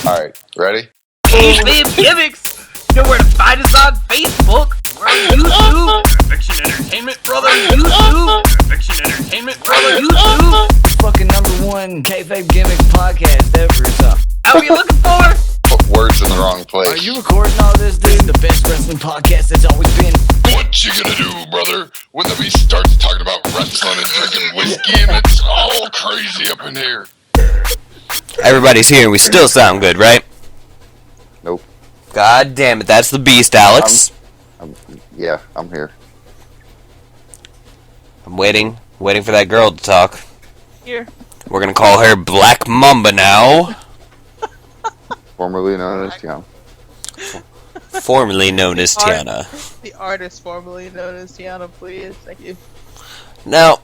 Alright, ready? Kayfabe Gimmicks! You know where to find us on Facebook. We're on YouTube. Fiction Entertainment, brother. YouTube. Fiction Entertainment, brother. YouTube. Fucking #1 Kayfabe Gimmicks podcast ever. So. How are you looking for? Put words in the wrong place. Are you recording all this, dude? The best wrestling podcast that's always been. What you gonna do, brother, when the beast starts talking about wrestling and drinking whiskey and it's all crazy up in here? Everybody's here and we still sound good, right? Nope. God damn it, that's the beast, Alex. I'm here. I'm waiting for that girl to talk. Here. We're gonna call her Black Mamba now. Formerly known as Tiana. Formerly known as Tiana. The artist formerly known as Tiana, please. Thank you. Now,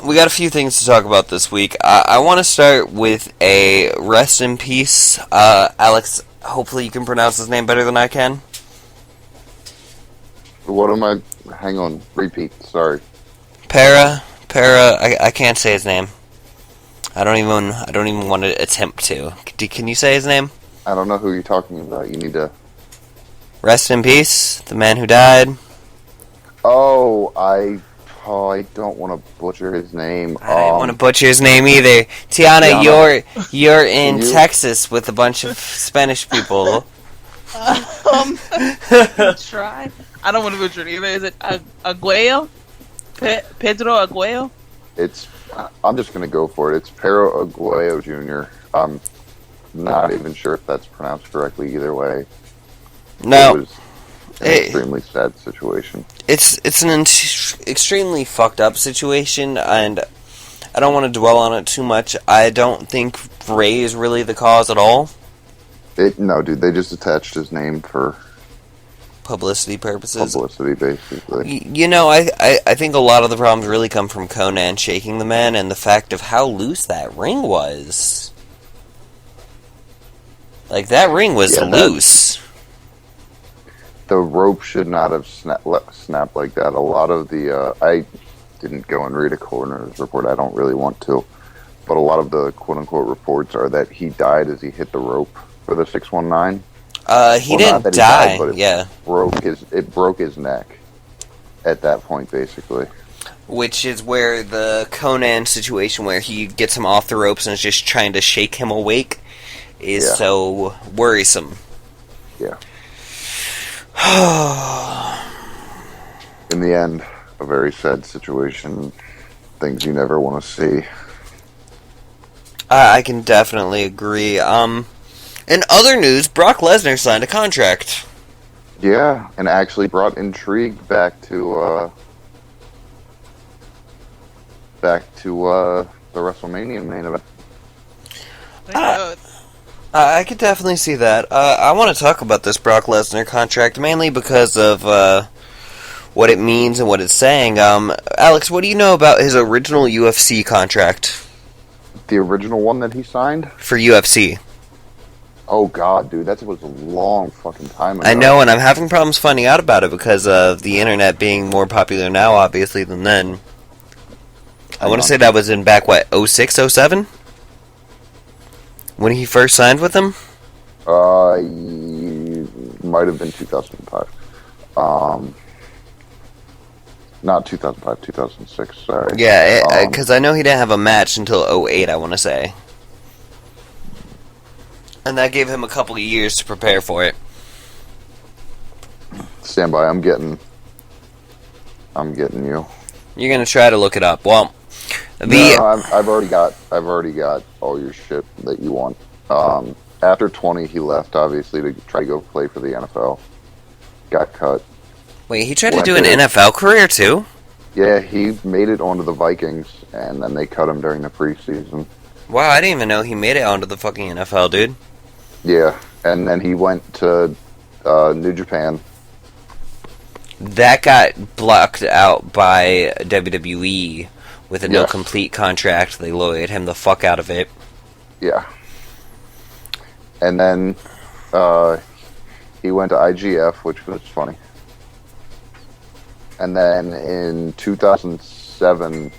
we got a few things to talk about this week. I want to start with a rest in peace. Alex, hopefully you can pronounce his name better than I can. What am I... Hang on. Repeat. Sorry. Para, I can't say his name. I don't even want to attempt to. Can you say his name? I don't know who you're talking about. You need to... Rest in peace, the man who died. I don't want to butcher his name. I don't want to butcher his name either. Tiana, you're in Texas with a bunch of Spanish people. Try. I don't want to butcher it either. Is it Aguayo? Pedro Aguayo? I'm just going to go for it. It's Pero Aguayo Jr. I'm not even sure if that's pronounced correctly either way. No. It was an extremely sad situation. It's an extremely fucked up situation, and I don't want to dwell on it too much. I don't think Ray is really the cause at all. No, dude, they just attached his name for... Publicity purposes. Publicity, basically. You know, I think a lot of the problems really come from Conan shaking the man and the fact of how loose that ring was. Like, that ring was loose. The rope should not have snapped like that. A lot of the... I didn't go and read a coroner's report. I don't really want to. But a lot of the quote-unquote reports are that he died as he hit the rope for the 619. He didn't die. Died, but it broke his neck at that point, basically. Which is where the Conan situation, where he gets him off the ropes and is just trying to shake him awake, is so worrisome. Yeah. In the end, a very sad situation. Things you never want to see. I can definitely agree. In other news, Brock Lesnar signed a contract. Yeah, and actually brought intrigue back to the WrestleMania main event. I could definitely see that. I want to talk about this Brock Lesnar contract, mainly because of what it means and what it's saying. Alex, what do you know about his original UFC contract? The original one that he signed? For UFC. Oh god, dude, that was a long fucking time ago. I know, and I'm having problems finding out about it because of the internet being more popular now, obviously, than then. I want to say that was in back, 06, 07? When he first signed with them? Might have been 2005. Not 2005, 2006, sorry. Yeah, because I know he didn't have a match until 08, I want to say. And that gave him a couple of years to prepare for it. Stand by, I'm getting you. You're gonna try to look it up. Well, No, I've already got all your shit that you want. After 20, he left, obviously, to try to go play for the NFL. Got cut. Wait, he tried to do an NFL career, too? Yeah, he made it onto the Vikings, and then they cut him during the preseason. Wow, I didn't even know he made it onto the fucking NFL, dude. Yeah, and then he went to New Japan. That got blocked out by WWE with a no-complete contract. They lawyered him the fuck out of it. Yeah. And then he went to IGF, which was funny. And then in 2007,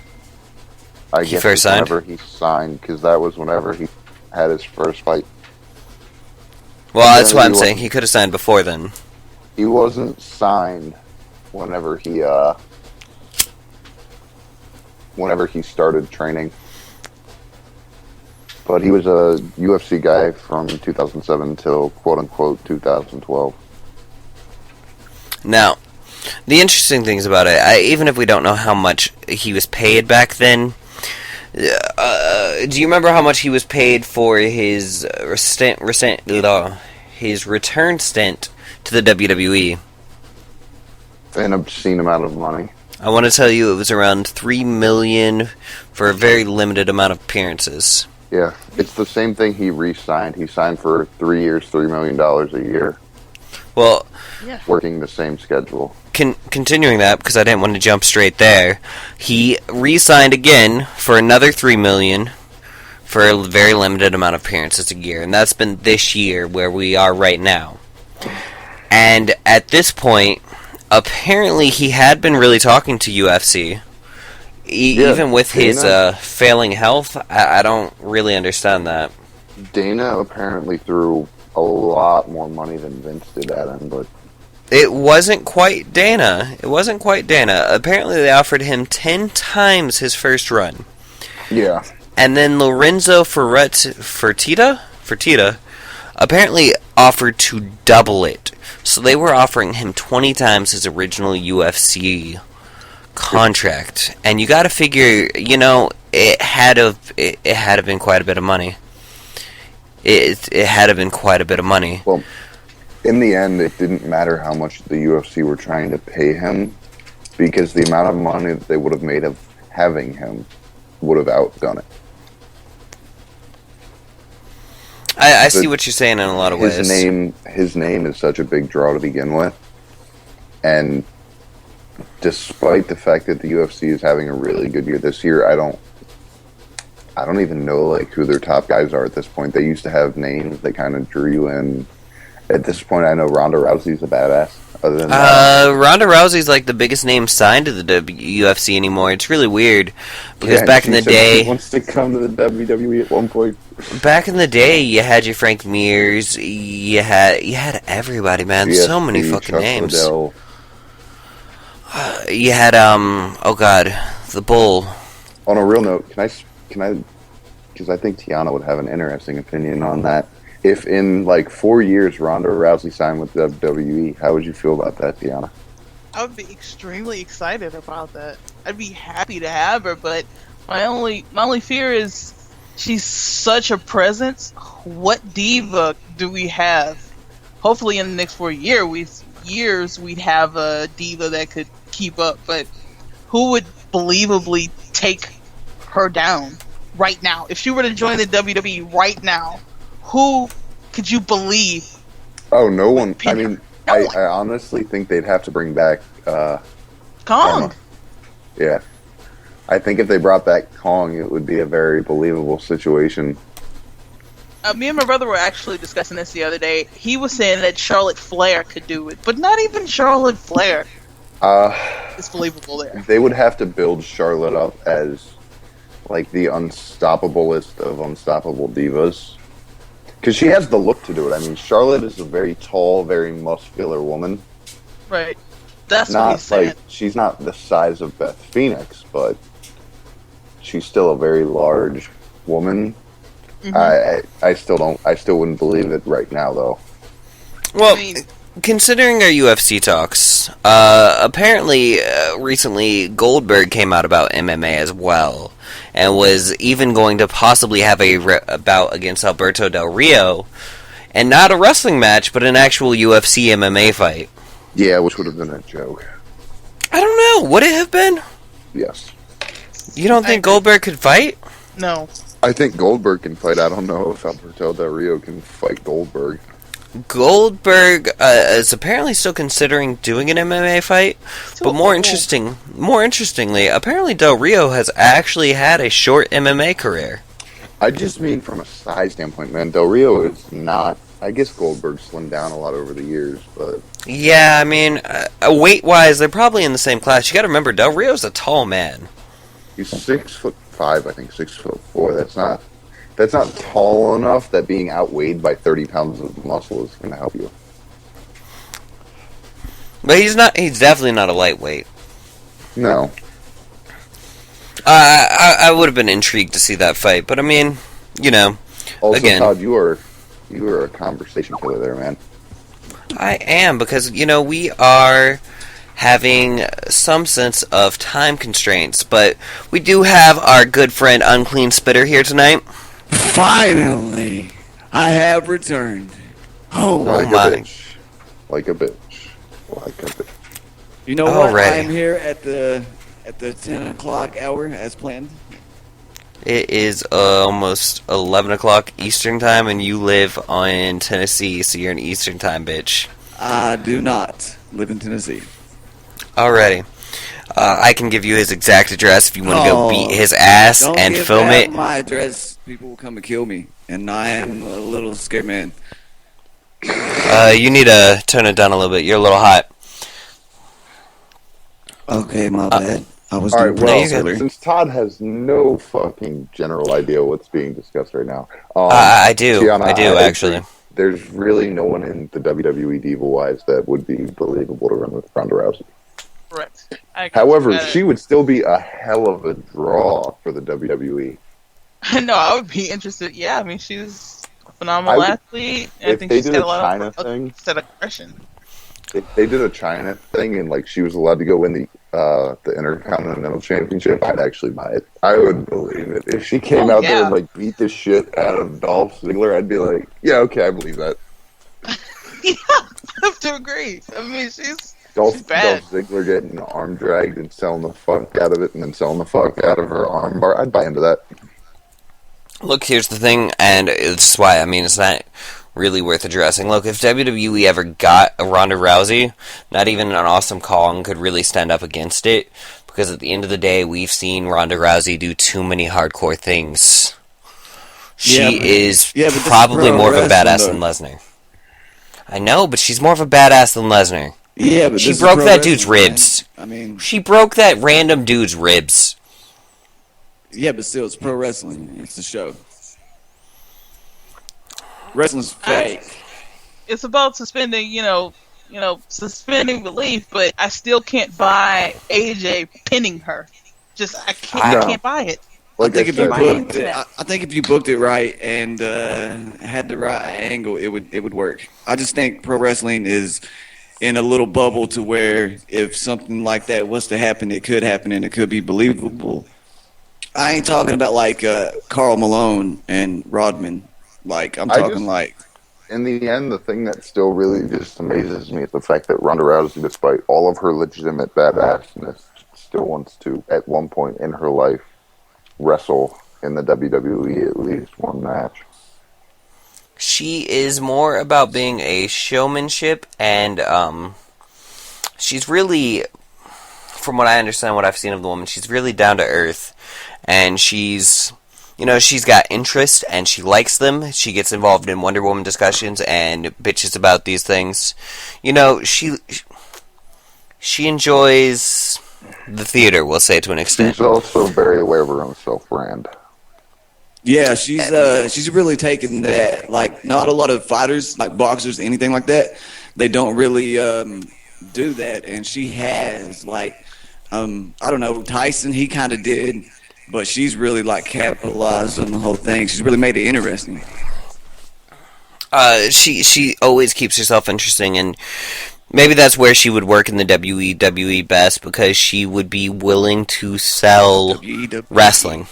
I guess first signed? whenever he signed, because that was whenever he had his first fight. Well, that's what Apparently I'm he saying. wasn't- He could have signed before then. He wasn't signed whenever he started training. But he was a UFC guy from 2007 till quote-unquote 2012. Now, the interesting things about it, even if we don't know how much he was paid back then, do you remember how much he was paid for his his return stint to the WWE? An obscene amount of money. I want to tell you it was around $3 million for a very limited amount of appearances. Yeah, it's the same thing he re-signed. He signed for 3 years, $3 million a year, Well, Yeah. working the same schedule. continuing that, because I didn't want to jump straight there, he re-signed again for another $3 million for a very limited amount of appearances a year, and that's been this year where we are right now. And at this point, apparently he had been really talking to UFC. Yeah, Even with his Dana- failing health, I don't really understand that. Dana apparently threw a lot more money than Vince did at him, but It wasn't quite Dana. Apparently they offered him 10 times his first run. yeah. And then Lorenzo Fertitta apparently offered to double it. So they were offering him 20 times his original UFC contract. And you got to figure, it had to have been quite a bit of money. It had to have been quite a bit of money. Well, in the end, it didn't matter how much the UFC were trying to pay him, because the amount of money that they would have made of having him would have outdone it. I see what you're saying in a lot of ways. His name is such a big draw to begin with, and despite the fact that the UFC is having a really good year this year, I don't even know like who their top guys are at this point. They used to have names that kind of drew you in. At this point, I know Ronda Rousey's a badass. Other than that, Ronda Rousey's like the biggest name signed to the UFC anymore. It's really weird because yeah, back in she the said day, she wants to come to the WWE at one point. back in the day, you had your Frank Mears, you had everybody, man. So many GSP, fucking Chuck names. Liddell. You had oh god, the Bull. On a real note, can I? Because I think Tiana would have an interesting opinion on that. If in like 4 years Ronda Rousey signed with WWE, how would you feel about that, Tiana? I would be extremely excited about that. I'd be happy to have her, but my only fear is she's such a presence. What diva do we have? Hopefully, in the next 4 years, we'd have a diva that could keep up. But who would believably take her down right now? If she were to join the WWE right now, who could you believe? Oh, no one. I Pin her. mean, No I one. honestly think they'd have to bring back Kong. Kong. Yeah. I think if they brought back Kong, it would be a very believable situation. Me and my brother were actually discussing this the other day. He was saying that Charlotte Flair could do it, but not even Charlotte Flair is believable there. They would have to build Charlotte up as like the unstoppablest of unstoppable divas. Because she has the look to do it. I mean, Charlotte is a very tall, very muscular woman. Right. That's what Not he's saying. like she's not the size of Beth Phoenix, but she's still a very large woman. I still wouldn't believe it right now, though. Well, I mean- considering our UFC talks, apparently recently Goldberg came out about MMA as well, and was even going to possibly have a bout against Alberto Del Rio, and not a wrestling match, but an actual UFC MMA fight. Yeah, which would have been a joke. I don't know. Would it have been? Yes. You don't think Goldberg could fight? No. I think Goldberg can fight. I don't know if Alberto Del Rio can fight Goldberg. Goldberg is apparently still considering doing an MMA fight, but more interestingly, apparently Del Rio has actually had a short MMA career. I just mean from a size standpoint, man. Del Rio is not. I guess Goldberg slimmed down a lot over the years, but Yeah, I mean, weight-wise, they're probably in the same class. You got to remember, Del Rio's a tall man. he's 6'5", I think 6'4". That's not tall enough that being outweighed by 30 pounds of muscle is going to help you. But he's not. He's definitely not a lightweight. No. I would have been intrigued to see that fight, but I mean, Also, again, Todd, you are a conversation killer there, man. I am, because we are having some sense of time constraints, but we do have our good friend Unclean Spitter here tonight. Finally, I have returned. Oh, Like my. a bitch. Like a bitch. Like a bitch. you know what? Alrighty. I am here at the 10 o'clock hour as planned. It is almost 11 o'clock Eastern Time, and you live in Tennessee, so you're an Eastern Time bitch. I do not live in Tennessee. Alrighty. I can give you his exact address if you want to go beat his ass Don't and give film out it. my address. People will come and kill me, and I am a little scared man. You need to turn it down a little bit. You're a little hot. Okay, my bad. I was All doing right, well, you good. since Todd has no fucking general idea what's being discussed right now, I do. Tiana, I do, agree. actually. There's really no one in the WWE Diva-wise that would be believable to run with Ronda Rousey. Correct. However, she would still be a hell of a draw for the WWE. No, I would be interested. Yeah, I mean, she's a phenomenal athlete. And I if think they she's did got a a lot China of thing- set of aggression. If they did a China thing and like she was allowed to go win the Intercontinental Championship, I'd actually buy it. I would believe it. If she came out there yeah. and like beat the shit out of Dolph Ziggler, I'd be like, yeah, okay, I believe that. Yeah, I have to agree. I mean, she's Dolph bad. Ziggler getting an arm dragged and selling the fuck out of it, and then selling the fuck out of her arm bar. I'd buy into that. Look, here's the thing, and it's why, I mean, it's not really worth addressing. Look, if WWE ever got a Ronda Rousey, not even an Awesome Kong could really stand up against it, because at the end of the day, we've seen Ronda Rousey do too many hardcore things. She is but this is probably pro more of a badass wrestling, than Lesnar. I know, but she's more of a badass than Lesnar. Yeah, but She this is broke pro that dude's wrestling, man. ribs. I mean, She broke that random dude's ribs. yeah, but still, it's pro wrestling. It's a show. Wrestling's fake. It's about suspending, suspending belief, but I still can't buy AJ pinning her. I can't buy it. I Like think if you said, booked it, I think if you booked it right and had the right angle, it would work. I just think pro wrestling is in a little bubble to where if something like that was to happen, it could happen and it could be believable. I ain't talking about like Carl Malone and Rodman. Like I'm talking like. in the end, the thing that still really just amazes me is the fact that Ronda Rousey, despite all of her legitimate badassness, still wants to, at one point in her life, wrestle in the WWE at least one match. She is more about being a showmanship, and she's really, from what I understand, what I've seen of the woman, she's really down to earth, and she's got interest, and she likes them. She gets involved in Wonder Woman discussions and bitches about these things. She enjoys the theater, we'll say, to an extent. She's also very aware of her own self-brand. Yeah, she's really taken that. Like, not a lot of fighters, like boxers, anything like that, they don't really do that. And she has, like, I don't know, Tyson, he kind of did, but she's really, like, capitalized on the whole thing. She's really made it interesting. She always keeps herself interesting, and maybe that's where she would work in the WWE best, because she would be willing to sell wrestling.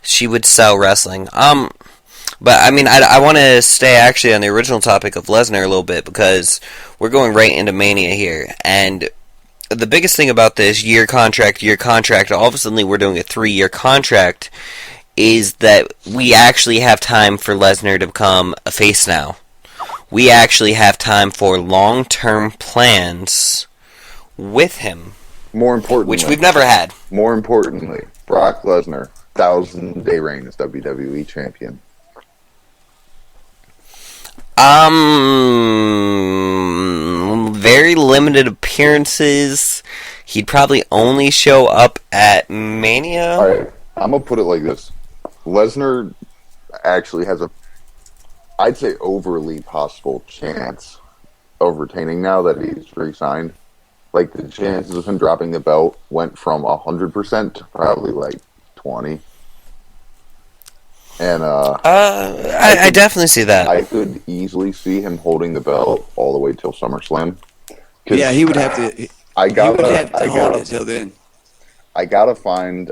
She would sell wrestling. But I mean, I want to stay actually on the original topic of Lesnar a little bit, because we're going right into Mania here, and the biggest thing about this year contract, all of a sudden we're doing a 3-year contract, is that we actually have time for Lesnar to become a face now. We actually have time for long-term plans with him. More importantly, which we've never had. More importantly, Brock Lesnar, 1,000-day reign as WWE champion. Very limited appearances. He'd probably only show up at Mania. Alright, I'm gonna put it like this. Lesnar actually has I'd say, overly possible chance of retaining now that he's re-signed. Like, the chances of him dropping the belt went from 100% to probably, like, 20. And, I definitely see that. I could easily see him holding the belt all the way till SummerSlam. Yeah, he would have to. He would have to hold it till then. I gotta find,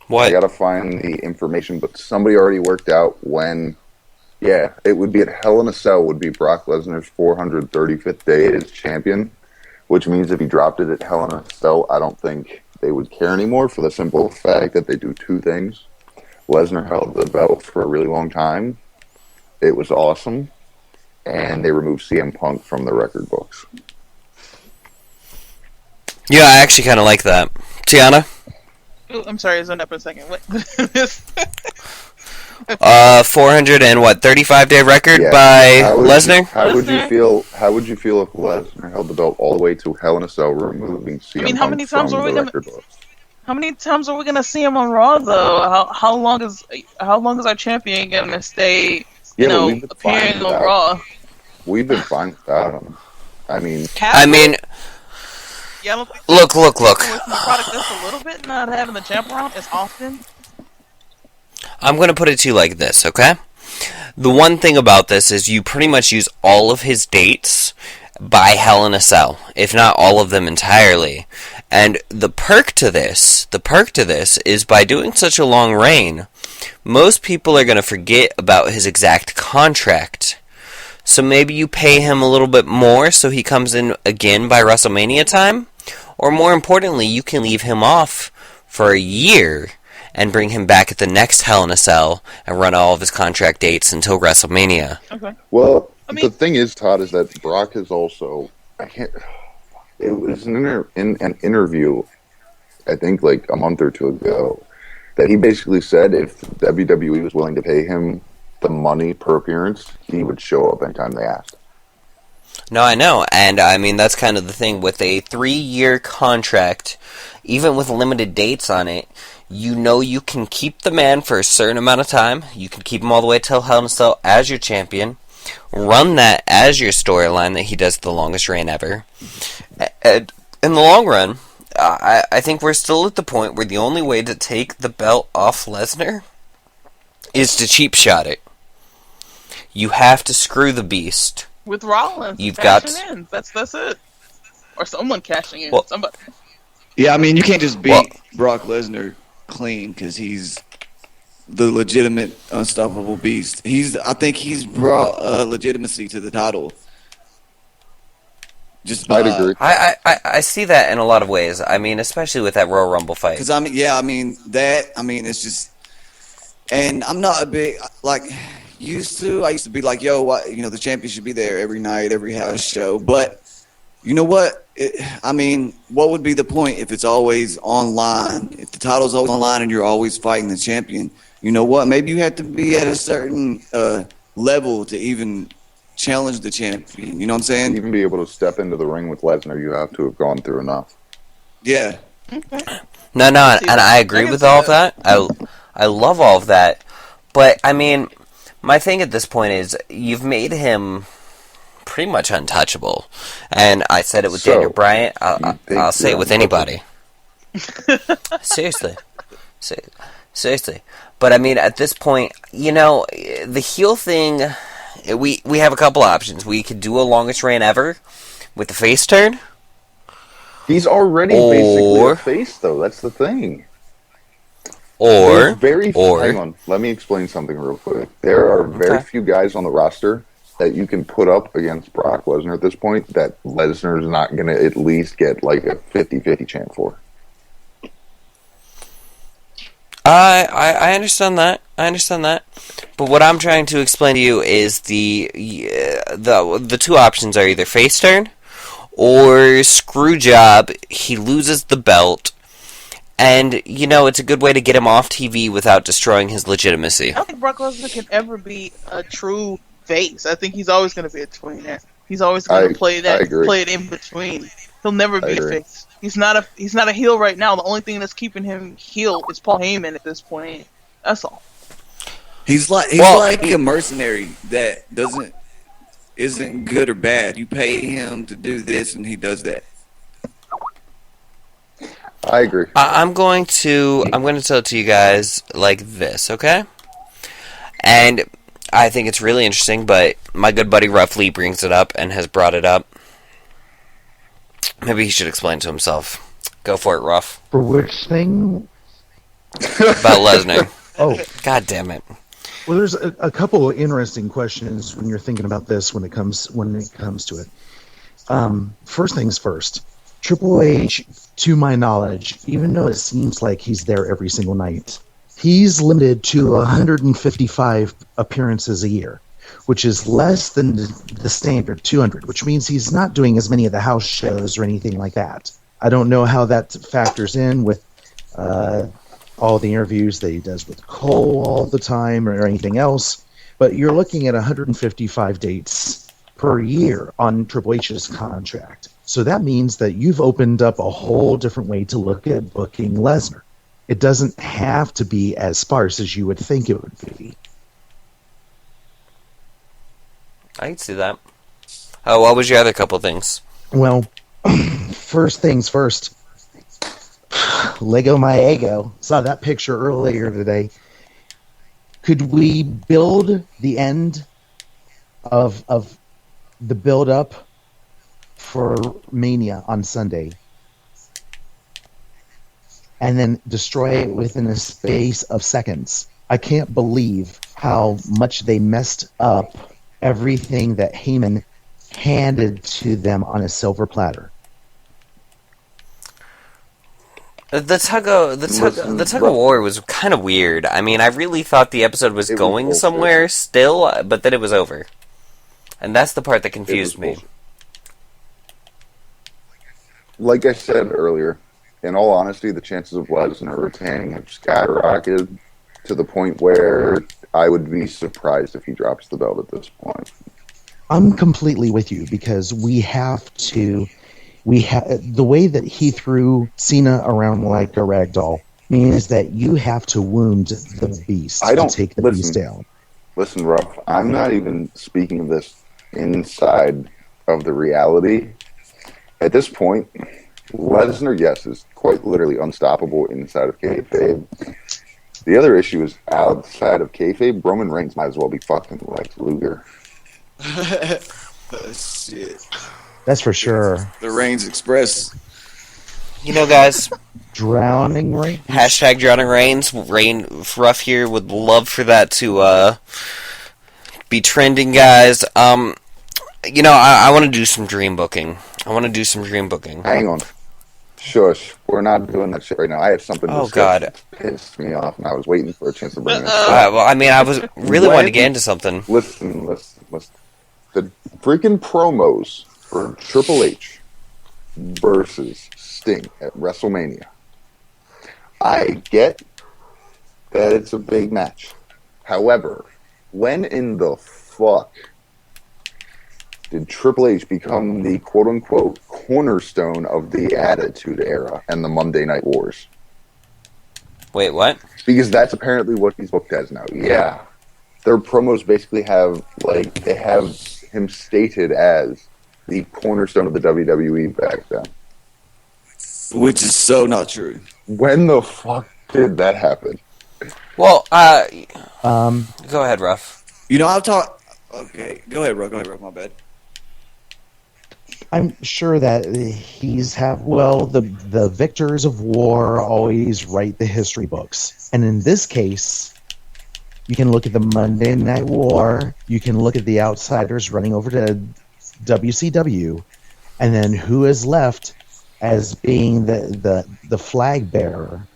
What? I gotta find the information, but somebody already worked out when. Yeah, it would be at Hell in a Cell would be Brock Lesnar's 435th day as champion, which means if he dropped it at Hell in a Cell, I don't think they would care anymore for the simple fact that they do two things. Lesnar held the belt for a really long time. It was awesome. And they removed CM Punk from the record books. Yeah, I actually kind of like that. Tiana? Oh, I'm sorry, I zoned up for a second. What? 35-day record by Lesnar? How would you feel? How would you feel if Lesnar held the belt all the way to Hell in a Cell, removing CM Punk from the record books? How many times are we gonna see him on Raw though? How long is our champion gonna stay? Appearing on Raw. We've been fine without him. I mean, yeah. Look. The product just a little bit, not having the champ around as often. I'm going to put it to you like this, okay? The one thing about this is you pretty much use all of his dates by Hell in a Cell, if not all of them entirely. And the perk to this is by doing such a long reign, most people are going to forget about his exact contract. So maybe you pay him a little bit more so he comes in again by WrestleMania time, or more importantly, you can leave him off for a year and bring him back at the next Hell in a Cell and run all of his contract dates until WrestleMania. Okay. Well, the thing is, Todd, is that Brock is also... It was in an interview, I think like a month or two ago, that he basically said if WWE was willing to pay him the money per appearance, he would show up anytime they asked. No, I know, and I mean, that's kind of the thing. With a 3-year contract, even with limited dates on it, you know you can keep the man for a certain amount of time. You can keep him all the way till Hell in a Cell as your champion. Run that as your storyline that he does the longest reign ever. And in the long run, I think we're still at the point where the only way to take the belt off Lesnar is to cheap shot it. You have to screw the beast. With Rollins, You've cashing in. That's it. Or someone cashing in. Somebody. Yeah, I mean, you can't just beat Brock Lesnar clean because he's the legitimate unstoppable beast. I think he's brought legitimacy to the title. I'd agree. I see that in a lot of ways. I mean, especially with that Royal Rumble fight. Because it's just, and I'm not a big I used to be like, yo, the champion should be there every night, every house show. But you know what? What would be the point if it's always online? If the title's always online and you're always fighting the champion, you know what? Maybe you have to be at a certain level to even challenge the champion. You know what I'm saying? To even be able to step into the ring with Lesnar, you have to have gone through enough. Yeah. No, and I agree with all of that. I love all of that. But, I mean, my thing at this point is you've made him pretty much untouchable. And I said it with Daniel Bryan. I'll say it with anybody. Seriously. But, I mean, at this point, the heel thing... We have a couple options. We could do a longest reign ever with the face turn. He's already basically a face, though. That's the thing. Hang on. Let me explain something real quick. There are very few guys on the roster that you can put up against Brock Lesnar at this point that Lesnar's not going to at least get like a 50-50 chant for. I understand that. But what I'm trying to explain to you is the two options are either face turn or screw job. He loses the belt, and it's a good way to get him off TV without destroying his legitimacy. I don't think Brock Lesnar can ever be a true face. I think he's always going to be a tweener. He's always going to play it in between. He'll never I be a agree. face. He's not a heel right now. The only thing that's keeping him heel is Paul Heyman at this point. That's all. He's like Well- a mercenary that isn't good or bad. You pay him to do this, and he does that. I agree. I'm going to tell it to you guys like this, okay? And I think it's really interesting, but my good buddy Ruff Lee brings it up and has brought it up. Maybe he should explain to himself. Go for it, Ruff. For which thing? About Lesnar. Oh, God damn it. well, there's a couple of interesting questions when you're thinking about this when it comes to it. First things first. Triple H, to my knowledge, even though it seems like he's there every single night, he's limited to 155 appearances a year, which is less than the standard 200, which means he's not doing as many of the house shows or anything like that. I don't know how that factors in with all the interviews that he does with Cole all the time or anything else, but you're looking at 155 dates per year on Triple H's contract. So that means that you've opened up a whole different way to look at booking Lesnar. It doesn't have to be as sparse as you would think it would be. I can see that. Oh, what was your other couple things? Well, first things first. Lego my ego. Saw that picture earlier today. Could we build the end of the build up for Mania on Sunday and then destroy it within a space of seconds? I can't believe how much they messed up everything that Heyman handed to them on a silver platter. The tug of war was kind of weird. I mean, I really thought the episode was going bullshit. somewhere still, but then it was over. And that's the part that confused me. bullshit. Like I said earlier, in all honesty, the chances of Lesnar retaining have skyrocketed to the point where I would be surprised if he drops the belt at this point. I'm completely with you because the way that he threw Cena around like a rag doll means that you have to wound the beast to take the beast down. Listen, Ruff, I'm not even speaking of this inside of the reality. At this point, Lesnar, yes, is quite literally unstoppable inside of Kayfabe. The other issue is outside of Kayfabe, Roman Reigns might as well be fucking Lex Luger. Shit. That's for sure. The Reigns Express. You know, guys, Drowning right? hashtag Drowning Reigns. Ruff here would love for that to be trending, guys. You know, I want to do some dream booking. Hang on. Shush. We're not doing that shit right now. I have something to Oh, discuss God. that pissed me off, and I was waiting for a chance to bring it up. Well, I mean, I was really wanting to get into something. Listen. The freaking promos for Triple H versus Sting at WrestleMania. I get that it's a big match. However, when in the fuck did Triple H become the quote-unquote cornerstone of the Attitude Era and the Monday Night Wars? Wait, what? Because that's apparently what he's booked as now. Yeah. Their promos basically have him stated as the cornerstone of the WWE back then. Which is so not true. When the fuck did that happen? Well, go ahead, Ruff. You know, I've talked. Okay, go ahead, Ruff. My bad. I'm sure that the victors of war always write the history books. And in this case, you can look at the Monday Night War, you can look at the outsiders running over to WCW, and then who is left as being the flag bearer.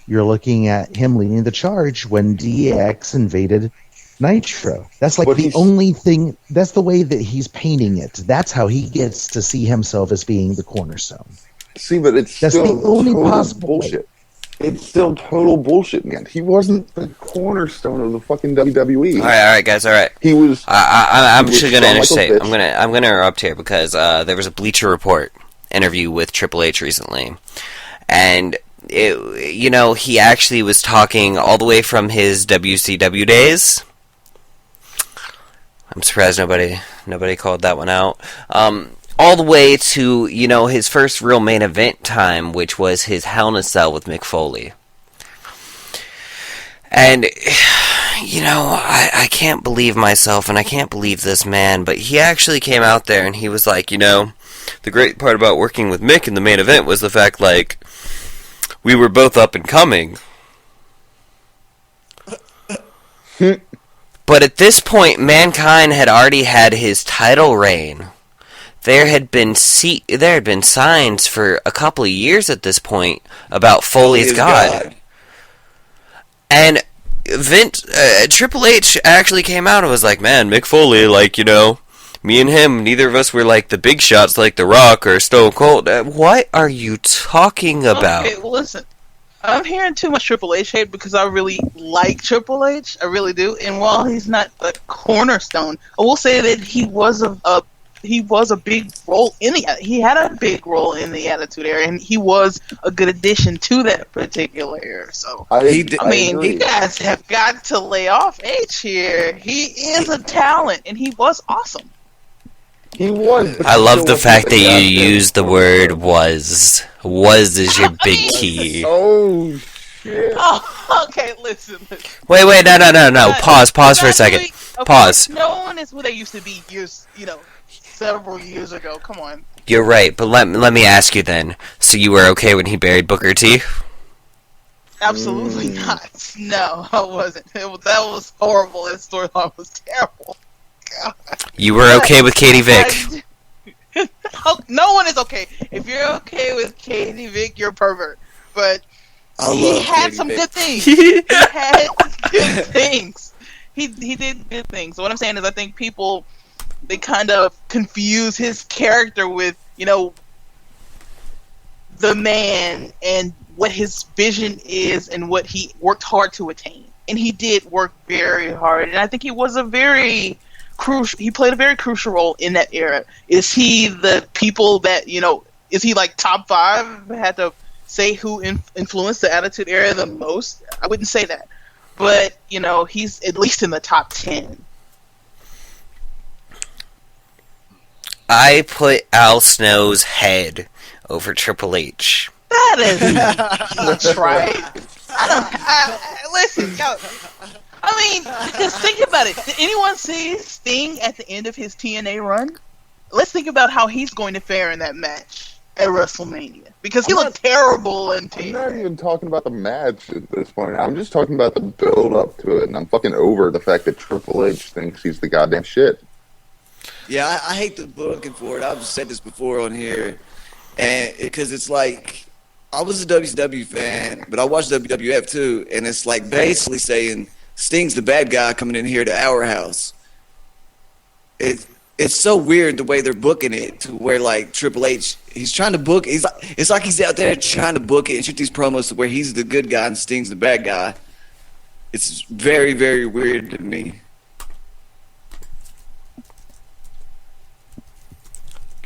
You're looking at him leading the charge when DX invaded Nitro. That's like the only thing. That's the way that he's painting it. That's how he gets to see himself as being the cornerstone. See, but that's still the only total possible bullshit. It's still total bullshit, man. He wasn't the cornerstone of the fucking WWE. All right, guys. All right. He was. I'm he was actually going to Shawn Michaels' interstate. bitch. I'm going to interrupt here because there was a Bleacher Report interview with Triple H recently, and he actually was talking all the way from his WCW days. I'm surprised nobody called that one out. All the way to, his first real main event time, which was his Hell in a Cell with Mick Foley. And, I can't believe myself, and I can't believe this man, but he actually came out there and he was like, the great part about working with Mick in the main event was the fact, like, we were both up and coming. But at this point, Mankind had already had his title reign. There had been signs for a couple of years at this point about Foley's God. And Triple H actually came out and was like, man, Mick Foley, like, me and him, neither of us were like the big shots like The Rock or Stone Cold. What are you talking about? Okay, well, listen. I'm hearing too much Triple H hate because I really like Triple H. I really do. And while he's not a cornerstone, I will say that he was a big role he had a big role in the Attitude Era, and he was a good addition to that particular era. So you guys have got to lay off H here. He is a talent, and he was awesome. He was. I love the fact that you used the word was. Was is your big key. Oh, shit. Oh, okay, listen. Wait, no. Pause for a second. Okay, Pause. No one is who they used to be several years ago. Come on. You're right, but let me ask you then. So you were okay when he buried Booker T? Absolutely not. No, I wasn't. That was horrible. That storyline was terrible. God. You were okay with Katie Vick? No one is okay. If you're okay with Katie Vick, you're a pervert. But he had some good things. He had good things. He did good things. So what I'm saying is I think people, they kind of confuse his character with, the man and what his vision is and what he worked hard to attain. And he did work very hard. And I think he was he played a very crucial role in that era. Is he the people that, is he like top 5? Had to say who influenced the Attitude Era the most? I wouldn't say that. But, he's at least in the top 10. I put Al Snow's head over Triple H. That is that's right. Listen, yo. I mean, just think about it. Did anyone see Sting at the end of his TNA run? Let's think about how he's going to fare in that match at WrestleMania. Because he looked terrible in TNA. I'm not even talking about the match at this point. I'm just talking about the build up to it. And I'm fucking over the fact that Triple H thinks he's the goddamn shit. Yeah, I hate the booking for it. I've said this before on here. And because it's like, I was a WCW fan, but I watched WWF too. And it's like basically saying, Sting's the bad guy coming in here to our house. It's so weird the way they're booking it to where like Triple H, he's trying to book. It's like he's out there trying to book it and shoot these promos to where he's the good guy and Sting's the bad guy. It's very, very weird to me.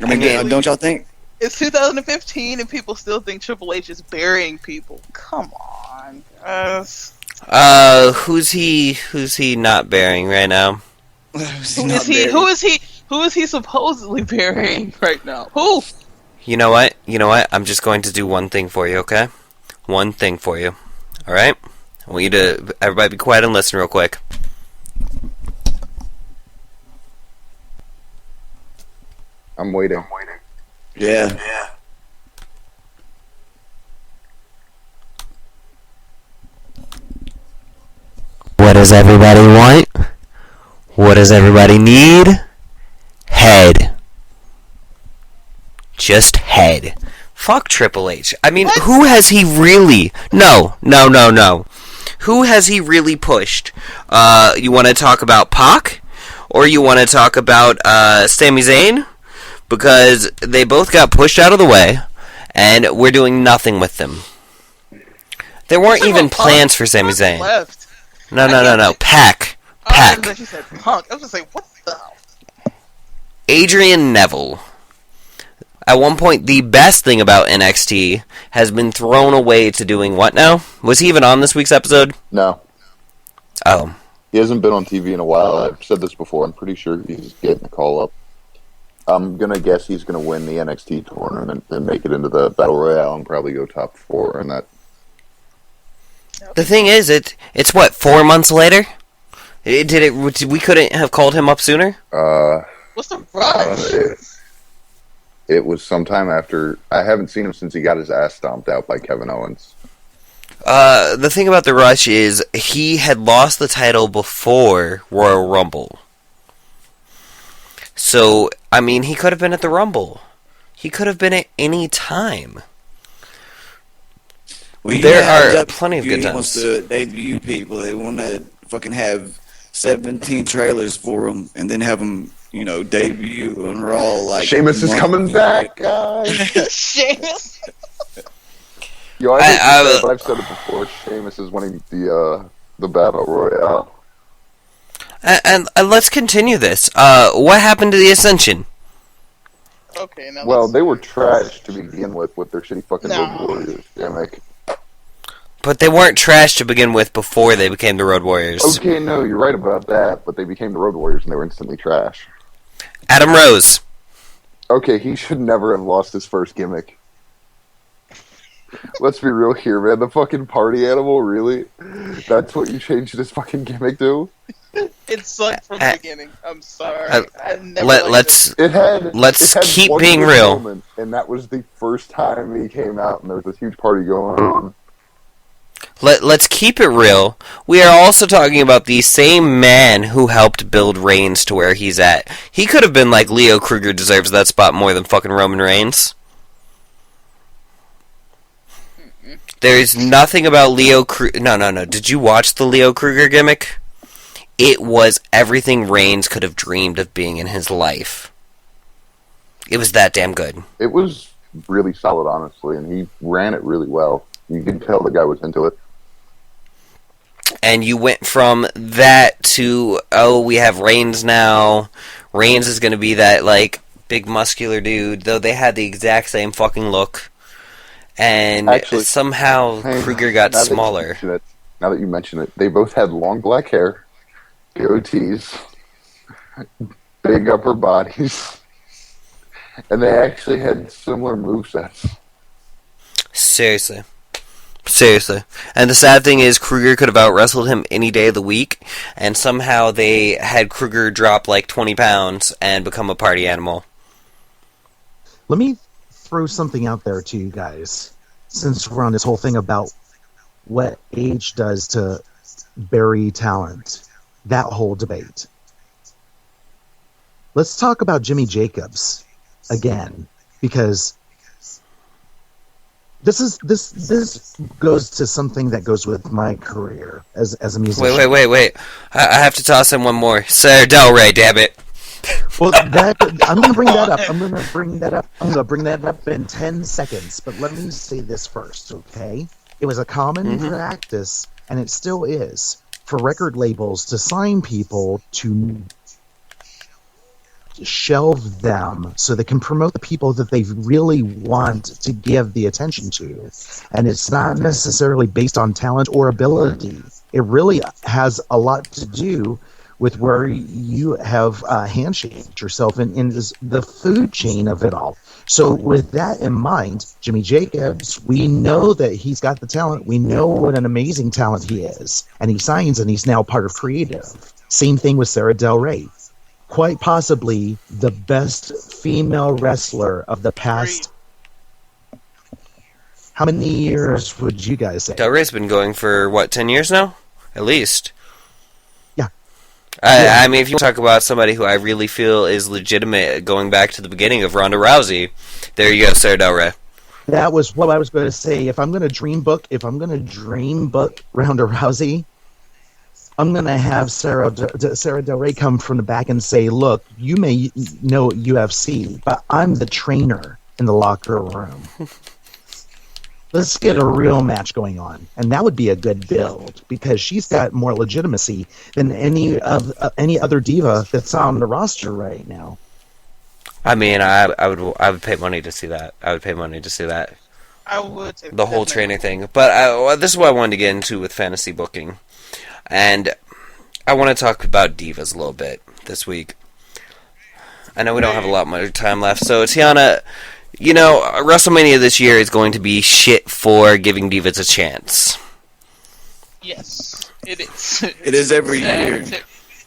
I mean, don't y'all think? It's 2015 and people still think Triple H is burying people. Come on, guys. Who's he not burying right now? Who is he supposedly burying right now? Who? You know what? I'm just going to do one thing for you, okay? One thing for you. Alright? I want you to, everybody be quiet and listen real quick. I'm waiting. Yeah. What does everybody want? What does everybody need? Head. Just head. Fuck Triple H. I mean, who has he really... No. Who has he really pushed? You want to talk about Pac? Or you want to talk about Sami Zayn? Because they both got pushed out of the way, and we're doing nothing with them. There weren't even plans for Sami Zayn. Left. No. Pac. I was said Punk. I was gonna say, what the hell? Adrian Neville. At one point, the best thing about NXT has been thrown away to doing what now? Was he even on this week's episode? No. Oh. He hasn't been on TV in a while. I've said this before. I'm pretty sure he's getting a call up. I'm going to guess he's going to win the NXT tournament and make it into the Battle Royale and probably go top 4 in that. The thing is, it's what, 4 months later? We couldn't have called him up sooner? What's the rush? It was sometime after. I haven't seen him since he got his ass stomped out by Kevin Owens. The thing about the Rush is he had lost the title before Royal Rumble. So, I mean, he could have been at the Rumble. He could have been at any time. Well, there are plenty of good times. Wants to debut people. They want to fucking have 17 trailers for them and then have them, debut on Raw. Like Sheamus is coming back, guys. Sheamus. Yo, I've said it before. Sheamus is winning the Battle Royale. And let's continue this. What happened to the Ascension? Okay, now well, they were trash to begin with their shitty fucking Road Warriors gimmick. But they weren't trash to begin with before they became the Road Warriors. Okay, no, you're right about that, but they became the Road Warriors and they were instantly trash. Adam Rose. Okay, he should never have lost his first gimmick. Let's be real here, man. The fucking party animal, really? That's what you changed his fucking gimmick to? It sucked from the beginning. I'm sorry. Let's keep one being good real. moment, and that was the first time he came out, and there was this huge party going on. Let's keep it real. We are also talking about the same man who helped build Reigns to where he's at. He could have been like Leo Kruger deserves that spot more than fucking Roman Reigns. There's nothing about Leo Kruger. No. Did you watch the Leo Kruger gimmick? It was everything Reigns could have dreamed of being in his life. It was that damn good. It was really solid, honestly, and he ran it really well. You can tell the guy was into it. And you went from that to, we have Reigns now. Reigns is going to be that, like, big muscular dude, though they had the exact same fucking look. And actually, somehow Kruger got smaller. Now that you mention it, they both had long black hair, goatees, big upper bodies, and they actually had similar movesets. Seriously. And the sad thing is Kruger could have out-wrestled him any day of the week, and somehow they had Kruger drop like 20 pounds and become a party animal. Let me throw something out there to you guys, since we're on this whole thing about what age does to bury talent, that whole debate. Let's talk about Jimmy Jacobs again, because this goes to something that goes with my career as a musician. Wait. I have to toss in one more. Sarah Del Rey, damn it. Well, I'm going to bring that up. I'm going to bring that up in 10 seconds. But let me say this first, okay? It was a common practice, and it still is, for record labels to sign people to shelve them so they can promote the people that they really want to give the attention to. And it's not necessarily based on talent or ability. It really has a lot to do with where you have handshaked yourself in the food chain of it all. So with that in mind, Jimmy Jacobs, we know that he's got the talent. We know what an amazing talent he is. And he signs, and he's now part of creative. Same thing with Sarah Del Rey. Quite possibly the best female wrestler of the past. How many years would you guys say? Del Rey's been going for, 10 years now? At least. Yeah. I mean, if you talk about somebody who I really feel is legitimate going back to the beginning of Ronda Rousey, there you go, Sarah Del Rey. That was what I was going to say. If I'm going to dream book Ronda Rousey, I'm going to have Sarah Del Rey come from the back and say, look, you may know UFC, but I'm the trainer in the locker room. Let's get a real match going on. And that would be a good build, because she's got more legitimacy than any other diva that's on the roster right now. I mean, I would pay money to see that. I would pay money to see that. I would say The whole definitely. trainer thing. But this is what I wanted to get into with fantasy booking. And I want to talk about divas a little bit this week. I know we don't have a lot more time left. So, Tiana, you know, WrestleMania this year is going to be shit for giving divas a chance. Yes, it is. It is every year.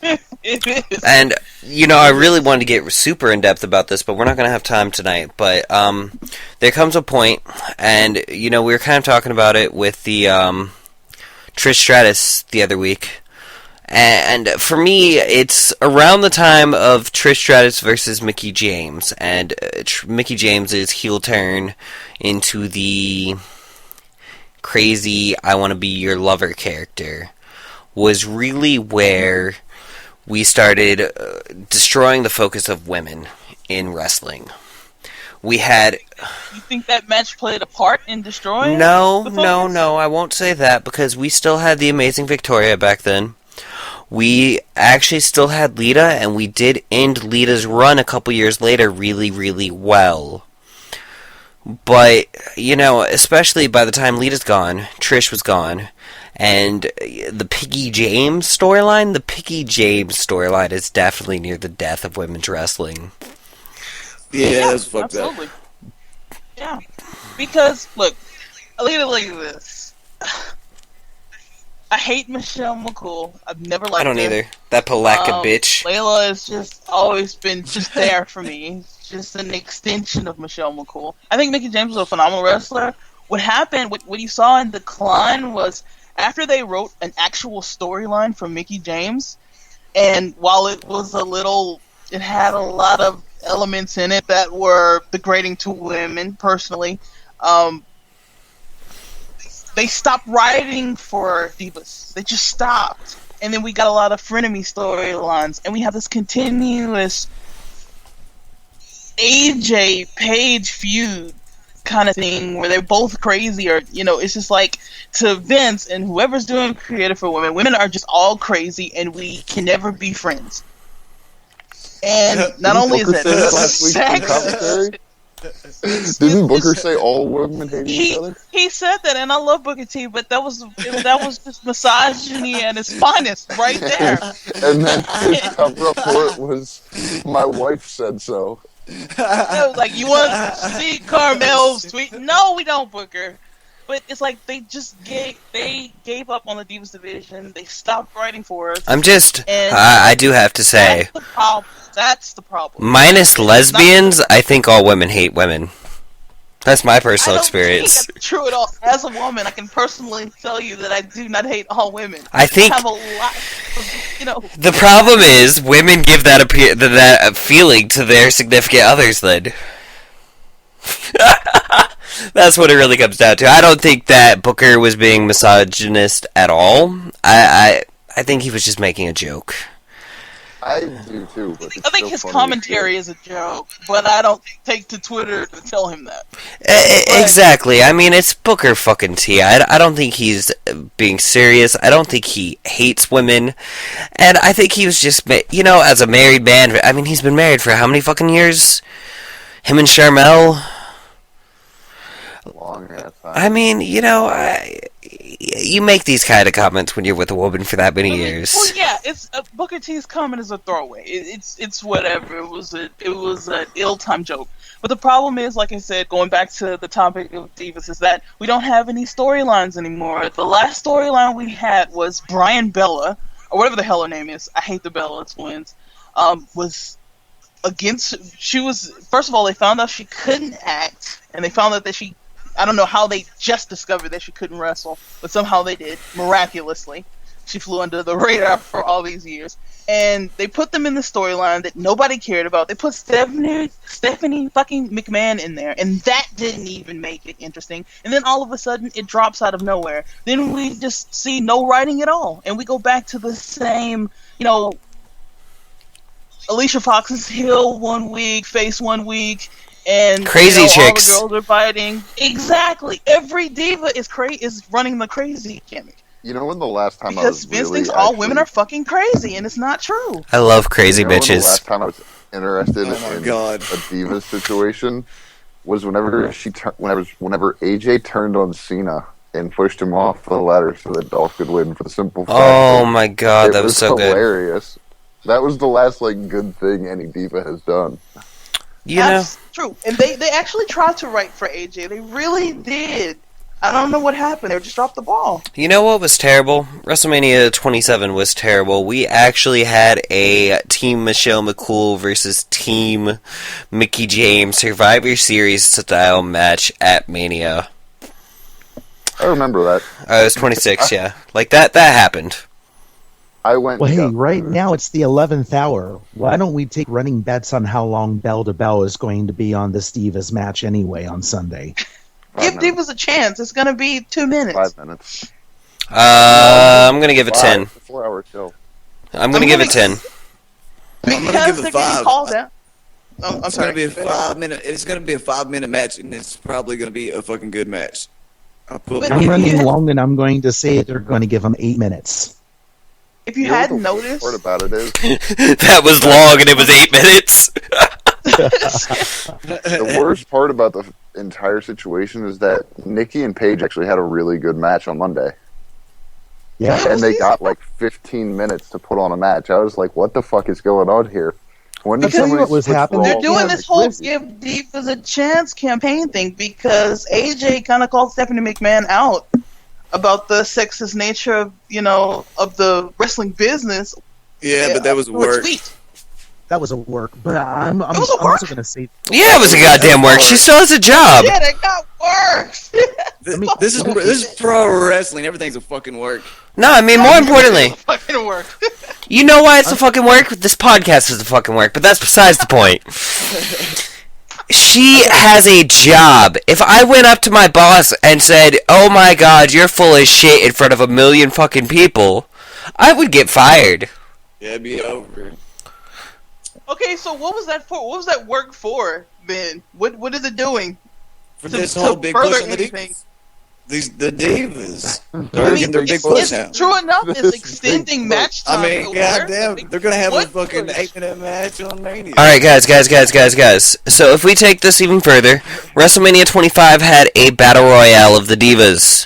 It is. And, you know, I really wanted to get super in-depth about this, but we're not going to have time tonight. But there comes a point, and, you know, we were kind of talking about it with the Trish Stratus the other week. And for me, it's around the time of Trish Stratus versus Mickie James, and Mickie James's heel turn into the crazy I want to be your lover character was really where we started destroying the focus of women in wrestling. We had... You think that match played a part in destroying? No, the focus? I won't say that, because we still had the amazing Victoria back then. We actually still had Lita, and we did end Lita's run a couple years later really, really well. But, you know, especially by the time Lita's gone, Trish was gone, and the Mickie James storyline is definitely near the death of women's wrestling. Yeah, that's fucked absolutely. up. Yeah, because look, look at this. I hate Michelle McCool. I've never liked her. I don't either. That Palaka bitch. Layla has just always been just there for me. It's just an extension of Michelle McCool. I think Mickie James was a phenomenal wrestler. What happened, what you saw in decline was after they wrote an actual storyline for Mickie James, and while it was it had a lot of elements in it that were degrading to women, personally, they stopped writing for divas. They just stopped. And then we got a lot of frenemy storylines. And we have this continuous AJ Paige feud kind of thing where they're both crazy, or, you know, it's just like to Vince and whoever's doing creative for women are just all crazy and we can never be friends. And not only is Booker that say that last week in commentary? Didn't Booker say all women hate each other? He said that, and I love Booker T, but that was just misogyny at its finest, right there. And then his cover-up for it was, my wife said so. It was like, you want to see Carmel's tweet? No, we don't, Booker. But it's like they gave up on the Divas division. They stopped writing for us. I do have to say, that's the problem. That's the problem. Minus lesbians, I think all women hate women. That's my personal I don't experience. think that's true at all. As a woman, I can personally tell you that I do not hate all women. I think have a lot of, you know. The problem is women give that feeling to their significant others. Then that's what it really comes down to. I don't think that Booker was being misogynist at all. I think he was just making a joke. I do too. But I think his commentary is a joke, but I don't take to Twitter to tell him that. Exactly. I mean, it's Booker fucking T. I don't think he's being serious. I don't think he hates women. And I think he was just, you know, as a married man, I mean, he's been married for how many fucking years? Him and Charmel? Long ass time. I mean, you know, you make these kind of comments when you're with a woman for that many years. Well, yeah, it's Booker T's comment is a throwaway. It's whatever. It was an ill-timed joke. But the problem is, like I said, going back to the topic of divas, is that we don't have any storylines anymore. The last storyline we had was Brian Bella, or whatever the hell her name is. I hate the Bella twins. Was against. She was, first of all, they found out she couldn't act, and they found out that she. I don't know how they just discovered that she couldn't wrestle, but somehow they did, miraculously. She flew under the radar for all these years. And they put them in the storyline that nobody cared about. They put Stephanie fucking McMahon in there, and that didn't even make it interesting. And then all of a sudden, it drops out of nowhere. Then we just see no writing at all. And we go back to the same, you know, Alicia Fox's heel one week, face one week, and crazy chicks. All the girls are fighting. Exactly. Every diva is running the crazy gimmick. You know when the last time I Because was Vince really thinks all actually, women are fucking crazy, and it's not true. I love crazy you know when the bitches. last time I was interested Oh my in God. a diva situation was whenever AJ turned on Cena and pushed him off the ladder so that Dolph could win for the simple fact Oh that my god, it that was so good. hilarious. That was the last good thing any diva has done. You know, True. And they actually tried to write for AJ. They really did. I don't know what happened. They just dropped the ball. you know what was terrible? WrestleMania 27 was terrible. We actually had a Team Michelle McCool versus Team Mickey James Survivor Series style match at Mania. I remember that. It was 26, yeah. Like that happened. I went. Well, and hey, got- right now it's the 11th hour. Why don't we take running bets on how long bell to bell is going to be on this Divas match anyway on Sunday? Give 5 minutes. Divas a chance. It's going to be 2 minutes. 5 minutes. I'm gonna give it 10. 4-hour show. I'm gonna give it 10. I'm gonna Because give it they're 5. getting called out. Oh, I'm It's sorry. gonna be a 5-minute. It's gonna be a 5-minute match, and it's probably gonna be a fucking good match. I'll put But I'm if running you- long, and I'm going to say they're going to give them 8 minutes. If you You know what hadn't the worst noticed, part about it is That was long and it was 8 minutes. the worst part about the entire situation is that Nikki and Paige actually had a really good match on Monday, Yeah. and they got 15 minutes to put on a match. I was like, "What the fuck is going on here?" When did I'll tell you somebody what was switch happening. they're roles? doing Yeah, this whole Grizzly. give Divas a chance campaign thing because AJ kind of called Stephanie McMahon out about the sexist nature of the wrestling business. Yeah, but that was through a work. tweet. That was a work, but I'm It was a also work? going to say Yeah, it was a goddamn work. She still has a job. Yeah, that got worse. This is pro wrestling. Everything's a fucking work. No, I mean, more importantly, fucking work. you know why it's a fucking work? This podcast is a fucking work, but that's besides the point. She has a job. If I went up to my boss and said, "Oh my god, you're full of shit," in front of a million fucking people, I would get fired. Yeah, it'd be over. Okay, so what was that for? What was that work for then? What is it doing? For To- this to whole big further push on the anything. divas. The divas. I They're mean, getting their big it's, push now. it's true enough. It's This extending big match time. I mean, to goddamn, work. they're gonna have a What fucking push? 8-minute match on Mania. Alright, guys. So if we take this even further, WrestleMania 25 had a Battle Royale of the Divas.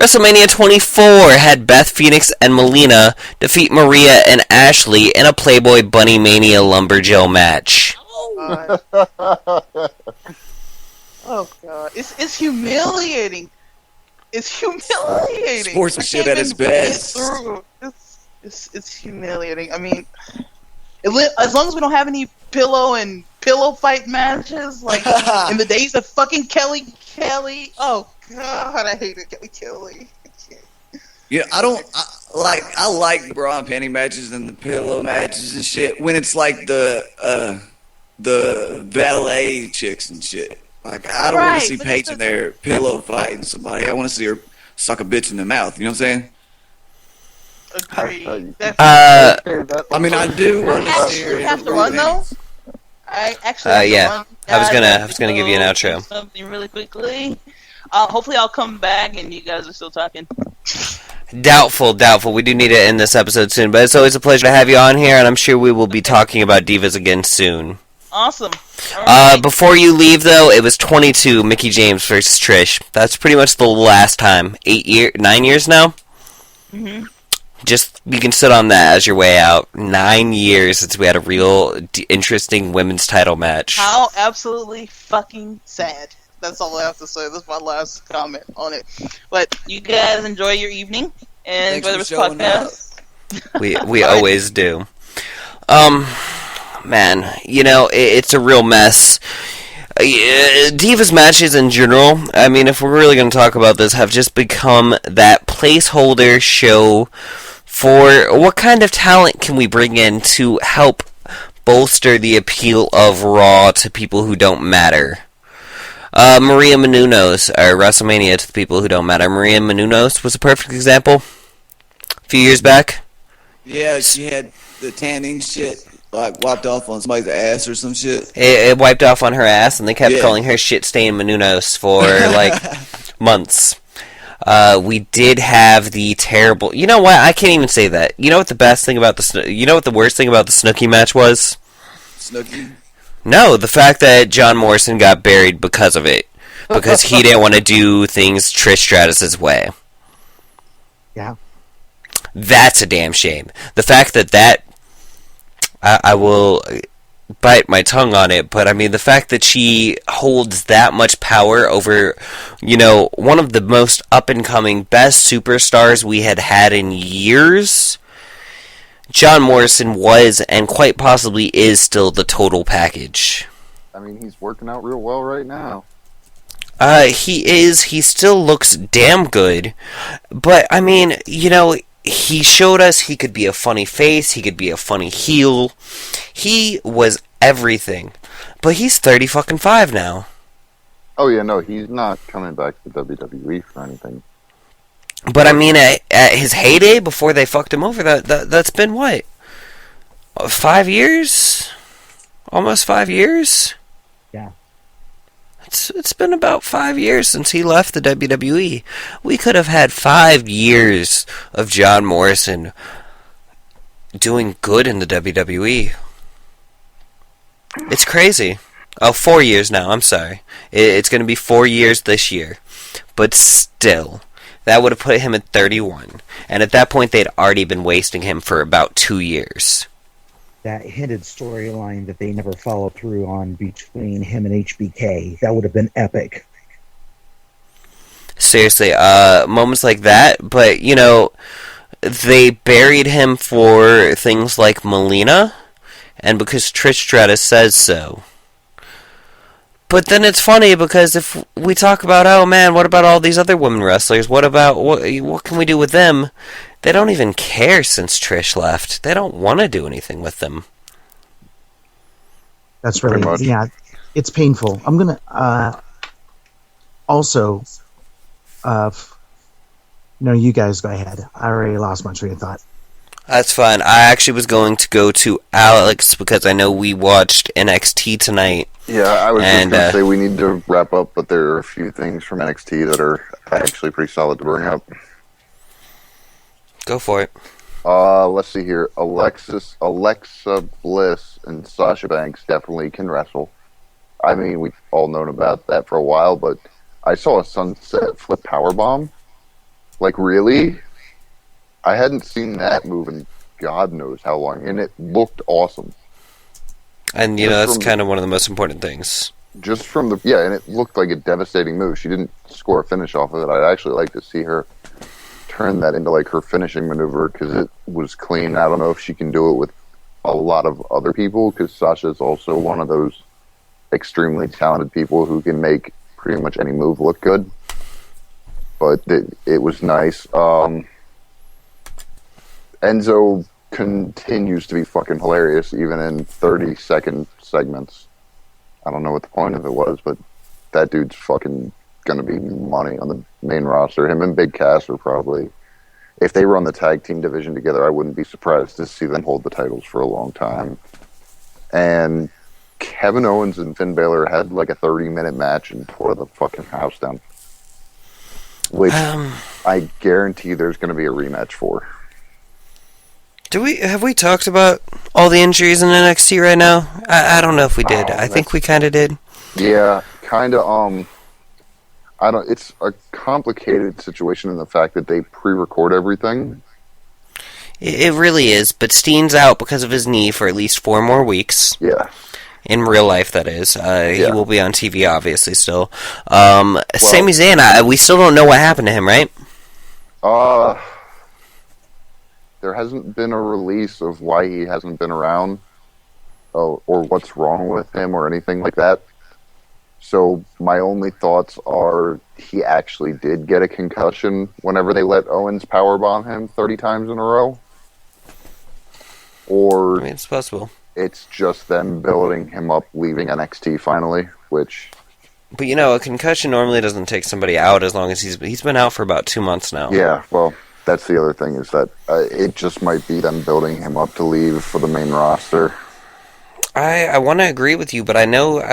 WrestleMania 24 had Beth Phoenix and Melina defeat Maria and Ashley in a Playboy Bunny Mania Lumberjill match. God. Oh god, it's humiliating. It's humiliating. Sportsmanship I at can't its even get best. through. It's humiliating. I mean, as long as we don't have any pillow fight matches like in the days of fucking Kelly. Oh god, I hated Kelly. Yeah, I like bra and panty matches and the pillow matches and shit when it's like the valet chicks and shit. Like I don't want Right, to see but Paige it in there pillow fighting somebody. I want to see her suck a bitch in the mouth. You know what I'm saying? Agreed. I mean, I do want to see her. You in have to bra run though. panties. I actually have to yeah. run. I was Guys, gonna give you an go outro. do Something really quickly. Hopefully, I'll come back and you guys are still talking. Doubtful. We do need to end this episode soon, but it's always a pleasure to have you on here, and I'm sure we will be talking about Divas again soon. Awesome. All right. Before you leave, though, it was 22 Mickey James versus Trish. That's pretty much the last time. 9 years now? Mhm. Just, you can sit on that as your way out. 9 years since we had a real interesting women's title match. How absolutely fucking sad. That's all I have to say. That's my last comment on it. But you guys enjoy your evening and Thanks enjoy for the rest showing podcast. We always do. Man, it's a real mess. Divas matches in general, I mean, if we're really going to talk about this, have just become that placeholder show for what kind of talent can we bring in to help bolster the appeal of Raw to people who don't matter. Maria Menounos, or WrestleMania to the people who don't matter. Maria Menounos was a perfect example a few years back. Yeah, she had the tanning shit like wiped off on somebody's ass or some shit. It wiped off on her ass, and they kept Yeah. calling her shit stain Menounos for like months. We did have the terrible. You know what? I can't even say that. You know what the best thing about the? You know what the worst thing about the Snooki match was? Snooki. No, the fact that John Morrison got buried because of it, because he didn't want to do things Trish Stratus's way. Yeah. That's a damn shame. The fact that I will bite my tongue on it, but I mean the fact that she holds that much power over, one of the most up and coming best superstars we had in years. John Morrison was and quite possibly is still the total package. I mean, he's working out real well right now. He is. He still looks damn good. But, I mean, he showed us he could be a funny face, he could be a funny heel. He was everything. But he's 35 now. Oh, yeah, no, he's not coming back to WWE for anything. But, I mean, at his heyday, before they fucked him over, that's been what? 5 years? Almost 5 years? Yeah. It's been about 5 years since he left the WWE. We could have had 5 years of John Morrison doing good in the WWE. It's crazy. Oh, 4 years now, I'm sorry. It's going to be 4 years this year. But still, that would have put him at 31. And at that point, they'd already been wasting him for about 2 years. That hinted storyline that they never followed through on between him and HBK, that would have been epic. Seriously, moments like that, but, they buried him for things like Melina, and because Trish Stratus says so. But then it's funny because if we talk about, oh man, what about all these other women wrestlers? What can we do with them? They don't even care since Trish left. They don't want to do anything with them. That's really, yeah, it's painful. I'm going to also, no, you guys go ahead. I already lost my train of thought. That's fine. I actually was going to go to Alex because I know we watched NXT tonight. Yeah, I was just going to say we need to wrap up, but there are a few things from NXT that are actually pretty solid to bring up. Go for it. Let's see here. Alexa Bliss and Sasha Banks definitely can wrestle. I mean, we've all known about that for a while, but I saw a sunset flip powerbomb. Like, really? I hadn't seen that move in God knows how long, and it looked awesome. And, that's kind of one of the most important things. Just from and it looked like a devastating move. She didn't score a finish off of it. I'd actually like to see her turn that into, like, her finishing maneuver, because it was clean. I don't know if she can do it with a lot of other people, because Sasha's also one of those extremely talented people who can make pretty much any move look good. But it was nice. Enzo continues to be fucking hilarious, even in 30-second segments. I don't know what the point of it was, but that dude's fucking gonna be money on the main roster. Him and Big Cass are probably, if they run the tag team division together, I wouldn't be surprised to see them hold the titles for a long time. And Kevin Owens and Finn Balor had like a 30-minute match and tore the fucking house down. Which I guarantee there's going to be a rematch for. Have we talked about all the injuries in NXT right now? I don't know if we did. I think we kind of did. Yeah, kind of. It's a complicated situation in the fact that they pre-record everything. It really is, but Steen's out because of his knee for at least 4 more weeks. Yeah. In real life, that is. He will be on TV, obviously, still. Sami Zayn, we still don't know what happened to him, right? There hasn't been a release of why he hasn't been around, or what's wrong with him, or anything like that. So my only thoughts are he actually did get a concussion whenever they let Owens powerbomb him 30 times in a row. Or I mean, it's possible. It's just them building him up, leaving NXT finally, which... But, a concussion normally doesn't take somebody out as long as he's been out for about 2 months now. Yeah, well, that's the other thing, is that it just might be them building him up to leave for the main roster. I want to agree with you, but I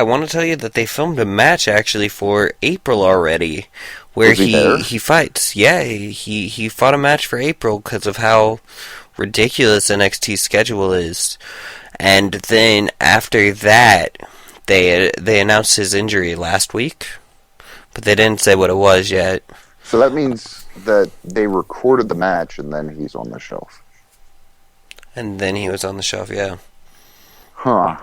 want to tell you that they filmed a match, actually, for April already, where Was he there? he fights. Yeah, he fought a match for April because of how ridiculous NXT's schedule is. And then after that, they announced his injury last week, but they didn't say what it was yet. So that means that they recorded the match and then he's on the shelf. And then he was on the shelf, yeah. Huh.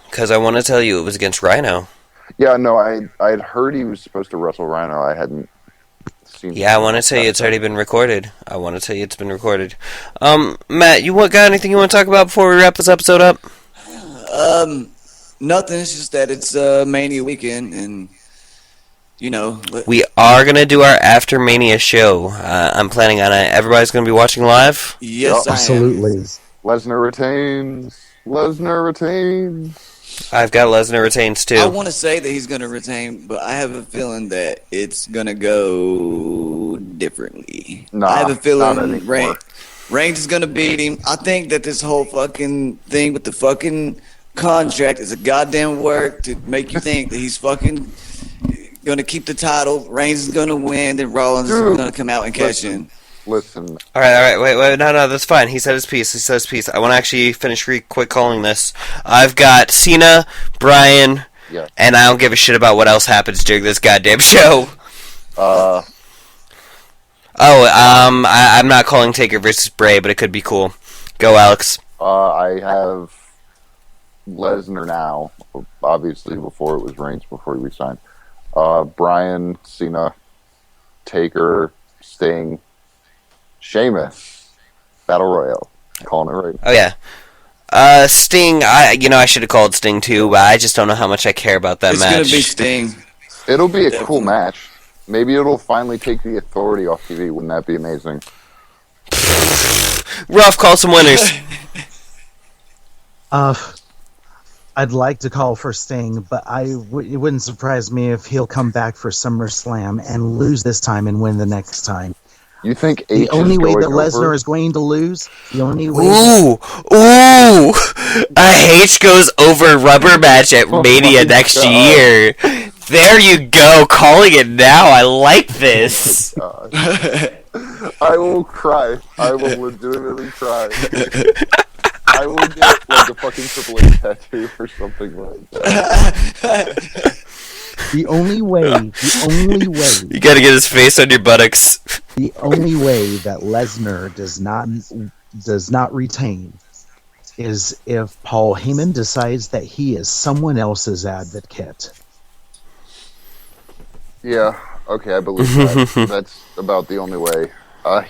Because I want to tell you, it was against Rhino. Yeah, no, I'd heard he was supposed to wrestle Rhino. I hadn't seen. Yeah, I want to tell you it's already been recorded. Matt, you got anything you want to talk about before we wrap this episode up? Nothing. It's just that it's Mania weekend, and we are gonna do our after Mania show. I'm planning on it. Everybody's gonna be watching live. Yes, I am. Absolutely. Lesnar retains. Lesnar retains. I've got Lesnar retains too. I want to say that he's going to retain, but I have a feeling that it's going to go differently. Nah, I have a not feeling anymore. Reigns is going to beat him. I think that this whole fucking thing with the fucking contract is a goddamn work to make you think that he's fucking going to keep the title. Reigns is going to win, then Rollins is going to come out and cash in. Listen. All right, wait, no, that's fine. He said his piece. I want to actually finish quick calling this. I've got Cena, Bryan, Yeah. and I don't give a shit about what else happens during this goddamn show. I'm not calling Taker versus Bray, but it could be cool. Go, Alex. I have Lesnar now. Obviously, before it was Reigns, before he resigned. Bryan, Cena, Taker, Sting, Sheamus, Battle Royale. Calling it right. Oh yeah. Sting. I should have called Sting too, but I just don't know how much I care about that match. It's gonna be Sting. It'll be a cool match. Maybe it'll finally take the authority off TV. Wouldn't that be amazing? Ruff, call some winners. I'd like to call for Sting, but it wouldn't surprise me if he'll come back for SummerSlam and lose this time and win the next time. You think The H only is way going that Lesnar over? is going to lose, the only way. Ooh, a H goes over rubber match at Mania next God. year. There you go, calling it now. I like this. God. I will cry. I will legitimately cry. I will get like a fucking Triple H tattoo or something like that. The only way, You gotta get his face on your buttocks. the only way that Lesnar does not retain is if Paul Heyman decides that he is someone else's advocate. Yeah, okay, I believe that. That's about the only way.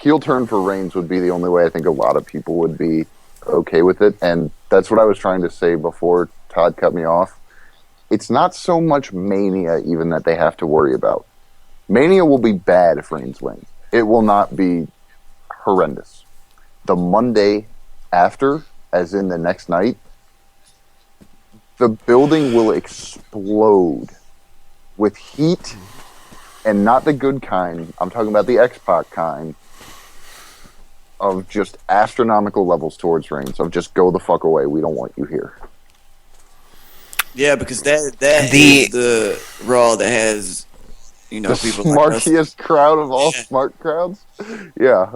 Heel turn for Reigns would be the only way I think a lot of people would be okay with it, and that's what I was trying to say before Todd cut me off. It's not so much Mania even that they have to worry about. Mania will be bad if Reigns wins. It will not be horrendous. The Monday after, as in the next night, the building will explode with heat, and not the good kind. I'm talking about the X-Pac kind of just astronomical levels towards Reigns, of just go the fuck away. We don't want you here. Yeah, because that is the Raw that has, The people like us. smartiest crowd of all smart crowds. Yeah.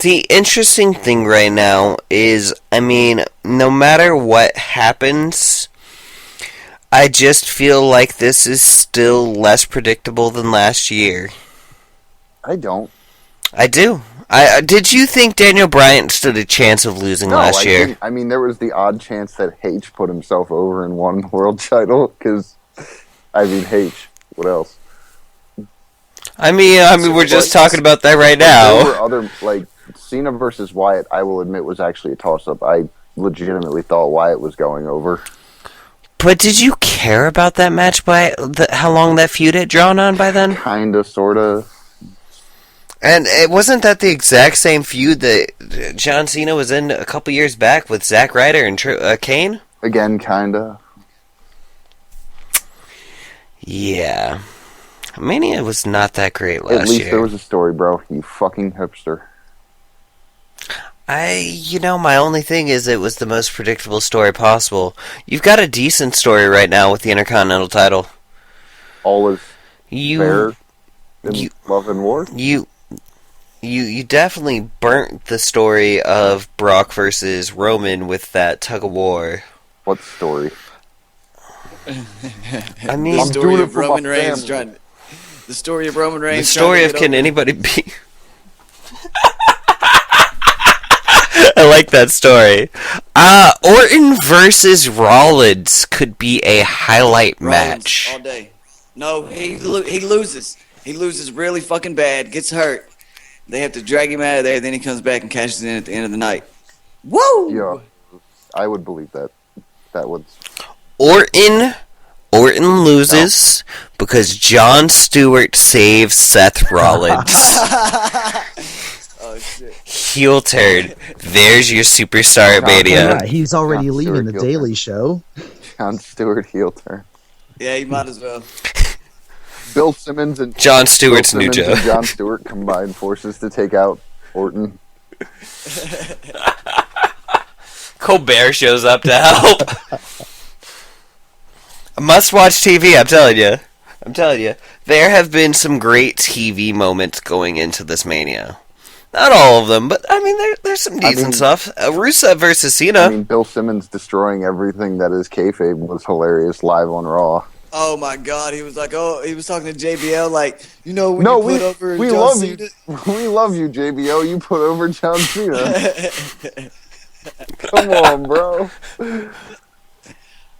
The interesting thing right now is, no matter what happens, I just feel like this is still less predictable than last year. I don't. I do. Did you think Daniel Bryan stood a chance of losing last year? There was the odd chance that H put himself over and won the world title, because, H, what else? We're just talking about that right There now. were other, Cena versus Wyatt, I will admit, was actually a toss-up. I legitimately thought Wyatt was going over. But did you care about that match by how long that feud had drawn on by then? Kinda, sorta. And it wasn't that the exact same feud that John Cena was in a couple years back with Zack Ryder and Kane? Again, kinda. Yeah. Mania was not that great last year. At least there was a story, bro. You fucking hipster. My only thing is it was the most predictable story possible. You've got a decent story right now with the Intercontinental title. All is fair in you- Love and War. You definitely burnt the story of Brock versus Roman with that tug of war. What story? I mean, The I'm story doing it of for my Roman Reigns family. trying. The story of Roman the Reigns. story trying of to can get over- anybody be? I like that story. Orton versus Rollins could be a highlight Rollins all match. day. No, he loses. He loses really fucking bad. Gets hurt. They have to drag him out of there. Then he comes back and cashes in at the end of the night. Woo! Yeah, I would believe that. That would. Orton loses because Jon Stewart saves Seth Rollins. Oh shit. Heel turn. There's your superstar at Mania. Yeah, he's already Jon leaving Stewart the heel Daily turn. Show. Jon Stewart heel turn. Yeah, he might as well. Bill Simmons and Jon Stewart's new Joe. and Jon Stewart combined forces to take out Orton. Colbert shows up to help. Must-watch TV, I'm telling you. There have been some great TV moments going into this Mania. Not all of them, but I mean, there's some decent stuff. Rusev versus Cena. I mean, Bill Simmons destroying everything that is kayfabe was hilarious live on Raw. Oh my God, he was like, he was talking to JBL like, when you No, put over we John love Cena. you. We love you, JBO. You put over John Cena. Come on, bro.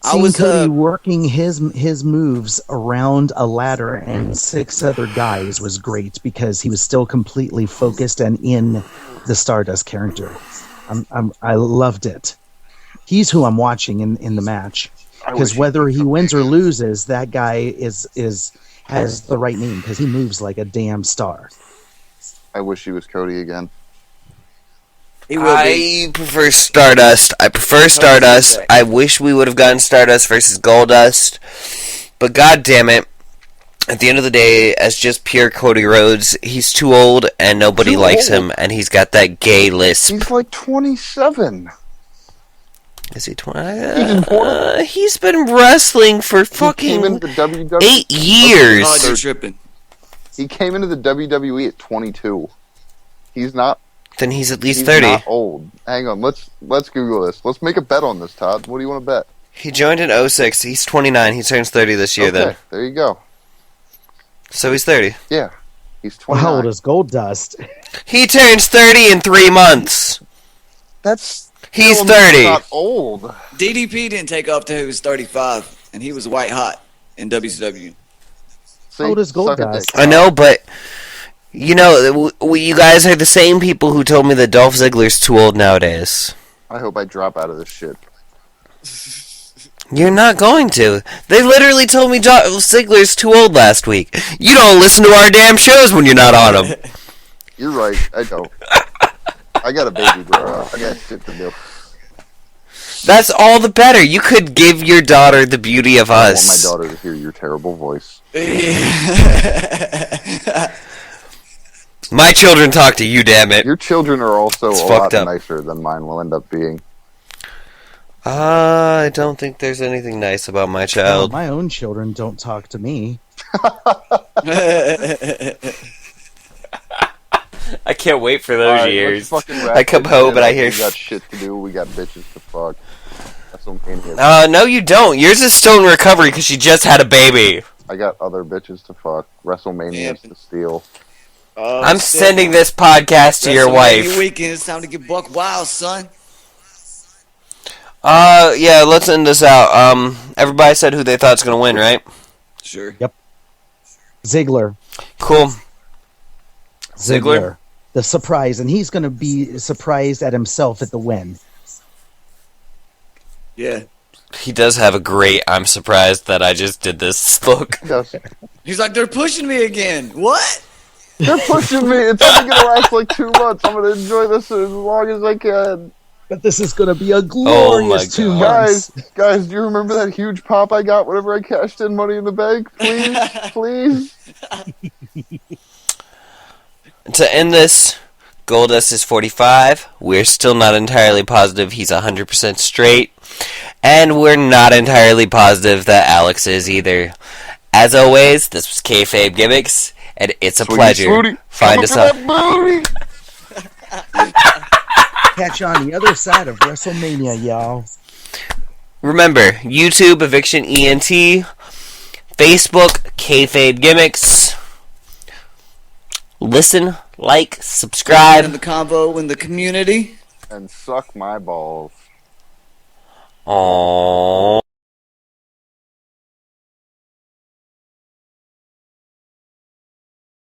Seeing Cody working his moves around a ladder and 6 other guys was great because he was still completely focused and in the Stardust character. I loved it. He's who I'm watching in the match because whether he wins or loses, that guy has the right name because he moves like a damn star. I wish he was Cody again. He will be. I prefer Stardust. I wish we would have gotten Stardust versus Goldust. But god damn it. At the end of the day, as just pure Cody Rhodes, he's too old and nobody likes him, and he's got that gay lisp. He's like 27. Is he 20? He's been wrestling for fucking He came into the WWE. 8 years. Oh, you're tripping. He came into the WWE at 22. He's not. Then he's at least He's 30. not old. Hang on, let's Google this. Let's make a bet on this, Todd. What do you want to bet? He joined in 06. He's 29. He turns 30 this year, Okay, then. there you go. So he's 30. Yeah, he's Well, 29. how old is Goldust? He turns 30 in 3 months. That's He's still 30. Not old. DDP didn't take off till he was 35, and he was white hot in WCW. See, How old is suck a Goldust? dick. I know, but you know, you guys are the same people who told me that Dolph Ziggler's too old nowadays. I hope I drop out of this shit. You're not going to. They literally told me Dolph Ziggler's too old last week. You don't listen to our damn shows when you're not on them. You're right. I don't. I got a baby, bro. I got shit to do. That's all the better. You could give your daughter the beauty of I us. want my daughter to hear your terrible voice. My children talk to you, damn it. Your children are also It's a fucked lot up. nicer than mine will end up being. I don't think there's anything nice about my Well, child. my own children don't talk to me. I can't wait for All those right, years. let's fucking wrap I come this home shit and I up. hear. We got shit to do. We got bitches to fuck. WrestleMania. No, you don't. Yours is still in recovery because she just had a baby. I got other bitches to fuck. WrestleMania's to steal. I'm sending this podcast to your wife. Weekend, it's time to get buck wild, son. Yeah, let's end this out. Everybody said who they thought's gonna win, right? Sure. Ziggler. Cool. Ziggler? The surprise, and he's going to be surprised at himself at the win. Yeah. He does have a great I'm surprised that I just did this look. Yes. He's like, they're pushing me again. What? They're pushing me. It's only gonna last like 2 months. I'm gonna enjoy this as long as I can. But this is going to be a Oh glorious my 2 God. months. Guys, do you remember that huge pop I got whenever I cashed in Money in the Bank? Please. To end this, Goldust is 45. We're still not entirely positive he's 100% straight. And we're not entirely positive that Alex is either. As always, this was Kayfabe Gimmicks, and it's a Swooty, pleasure. swooty. Find us up. Catch you on the other side of WrestleMania, y'all. Remember, YouTube, Eviction ENT, Facebook, Kayfabe Gimmicks. Listen, like, In subscribe. the convo in the community. And suck my balls. Aww.